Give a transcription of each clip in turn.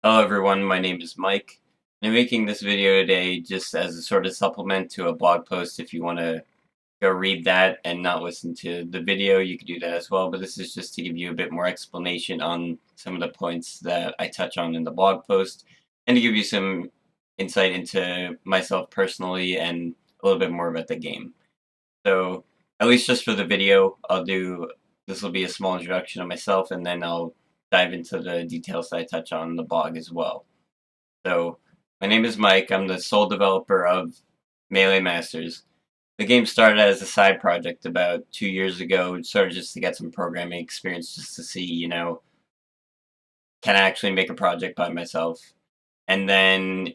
Hello everyone, my name is Mike. I'm making this video today just as a sort of supplement to a blog post. If you want to go read that and not listen to the video, you can do that as well. But this is just to give you a bit more explanation on some of the points that I touch on in the blog post and to give you some insight into myself personally and a little bit more about the game. So, at least just for the video, this will be a small introduction of myself and then I'll dive into the details that I touch on in the blog as well. So, my name is Mike. I'm the sole developer of Melee Masters. The game started as a side project about 2 years ago, sort of just to get some programming experience, just to see, can I actually make a project by myself? And then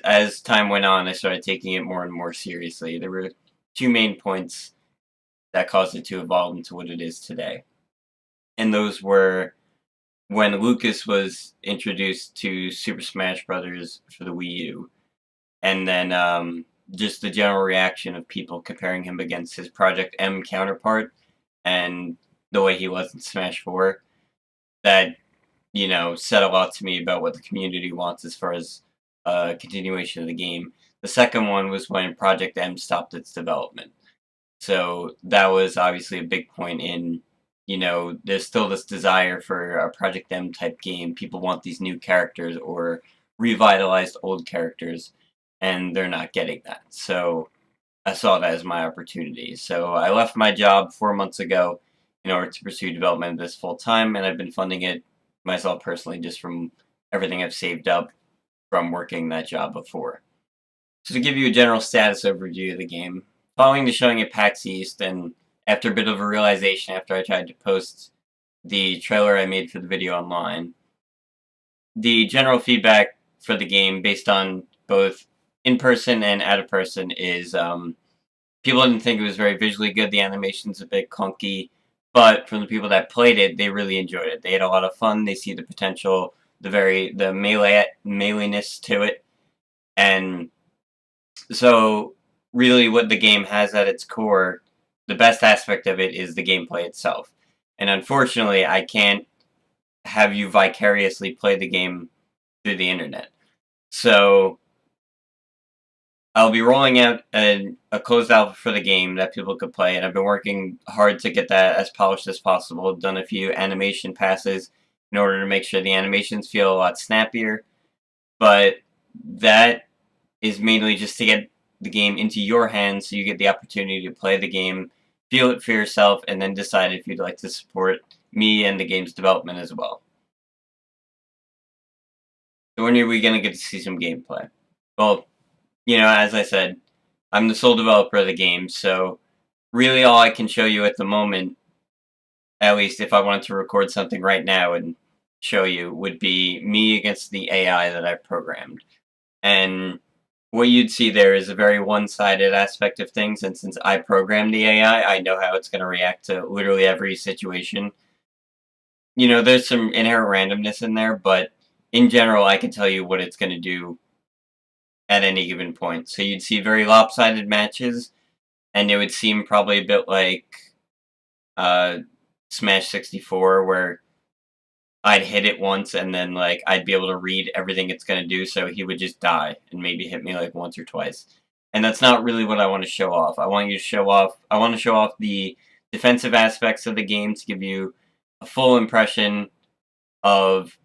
as time went on, I started taking it more and more seriously. There were two main points that caused it to evolve into what it is today. And those were when Lucas was introduced to Super Smash Brothers for the Wii U, and then just the general reaction of people comparing him against his Project M counterpart and the way he was in Smash 4, that, said a lot to me about what the community wants as far as continuation of the game. The second one was when Project M stopped its development. So that was obviously a big point in, there's still this desire for a Project M type game. People want these new characters or revitalized old characters, and they're not getting that. So I saw that as my opportunity. So I left my job 4 months ago in order to pursue development of this full time, and I've been funding it myself personally just from everything I've saved up from working that job before. So to give you a general status overview of the game, following the showing at PAX East, and after a bit of a realization after I tried to post the trailer I made for the video online, the general feedback for the game based on both in-person and out-of-person is people didn't think it was very visually good. The animation's a bit clunky, but from the people that played it, they really enjoyed it. They had a lot of fun. They see the potential, the meleeness to it, and so really what the game has at its core, the best aspect of it is the gameplay itself. And unfortunately, I can't have you vicariously play the game through the internet. So I'll be rolling out a closed alpha for the game that people could play, and I've been working hard to get that as polished as possible. I've done a few animation passes in order to make sure the animations feel a lot snappier, but that is mainly just to get the game into your hands so you get the opportunity to play the game, feel it for yourself, and then decide if you'd like to support me and the game's development as well. So when are we going to get to see some gameplay? Well, as I said, I'm the sole developer of the game, so really all I can show you at the moment, at least if I wanted to record something right now and show you, would be me against the AI that I've programmed. And what you'd see there is a very one-sided aspect of things, and since I programmed the AI, I know how it's going to react to literally every situation. There's some inherent randomness in there, but in general, I can tell you what it's going to do at any given point. So you'd see very lopsided matches, and it would seem probably a bit like Smash 64, where I'd hit it once and then like I'd be able to read everything it's gonna do, so he would just die and maybe hit me like once or twice. And that's not really what I want to show off. I want to show off the defensive aspects of the game to give you a full impression of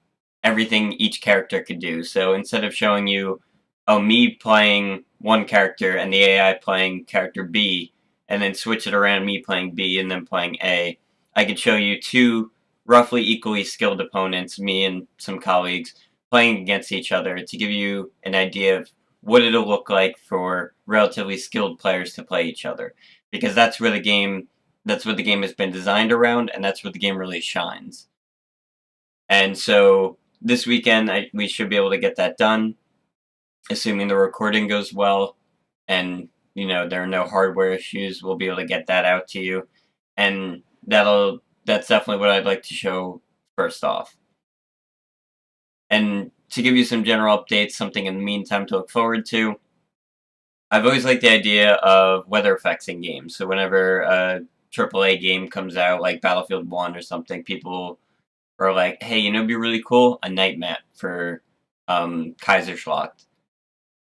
everything each character could do. So instead of showing you, me playing one character and the AI playing character B, and then switch it around me playing B and then playing A, I could show you two roughly equally skilled opponents, me and some colleagues, playing against each other to give you an idea of what it'll look like for relatively skilled players to play each other. Because that's what the game has been designed around, and that's where the game really shines. And so this weekend, we should be able to get that done, assuming the recording goes well, and there are no hardware issues. We'll be able to get that out to you, and that's definitely what I'd like to show first off. And to give you some general updates, something in the meantime to look forward to, I've always liked the idea of weather effects in games. So whenever a AAA game comes out, like Battlefield 1 or something, people or like, hey, it'd be really cool, a night map for Kaiserschlacht.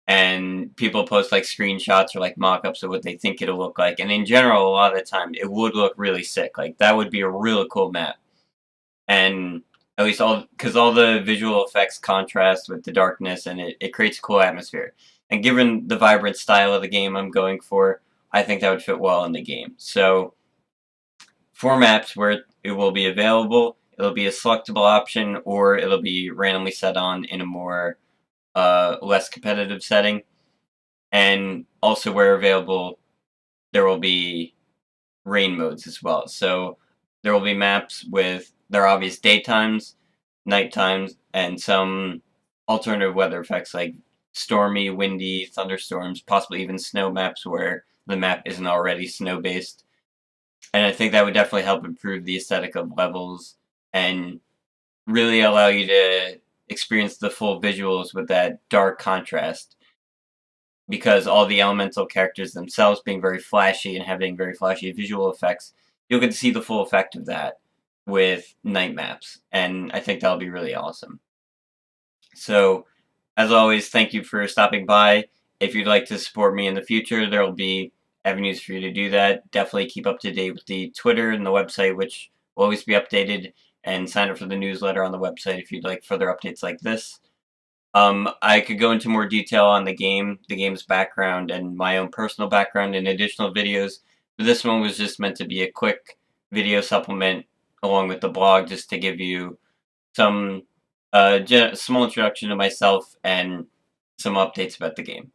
And people post like screenshots or like mock-ups of what they think it'll look like. And in general, a lot of the time, it would look really sick. Like, that would be a really cool map. And at least because all the visual effects contrast with the darkness, and it creates a cool atmosphere. And given the vibrant style of the game I'm going for, I think that would fit well in the game. So, 4 maps where it will be available. It'll be a selectable option, or it'll be randomly set on in a more less competitive setting. And also, where available, there will be rain modes as well. So there will be maps with their obvious daytimes, night times, and some alternative weather effects like stormy, windy, thunderstorms, possibly even snow maps where the map isn't already snow based. And I think that would definitely help improve the aesthetic of levels and really allow you to experience the full visuals with that dark contrast, because all the elemental characters themselves being very flashy and having very flashy visual effects, you'll get to see the full effect of that with night maps, and I think that'll be really awesome. So, as always, thank you for stopping by. If you'd like to support me in the future, there will be avenues for you to do that. Definitely keep up to date with the Twitter and the website, which will always be updated, and sign up for the newsletter on the website if you'd like further updates like this. I could go into more detail on the game's background, and my own personal background in additional videos, but this one was just meant to be a quick video supplement along with the blog, just to give you some small introduction to myself and some updates about the game.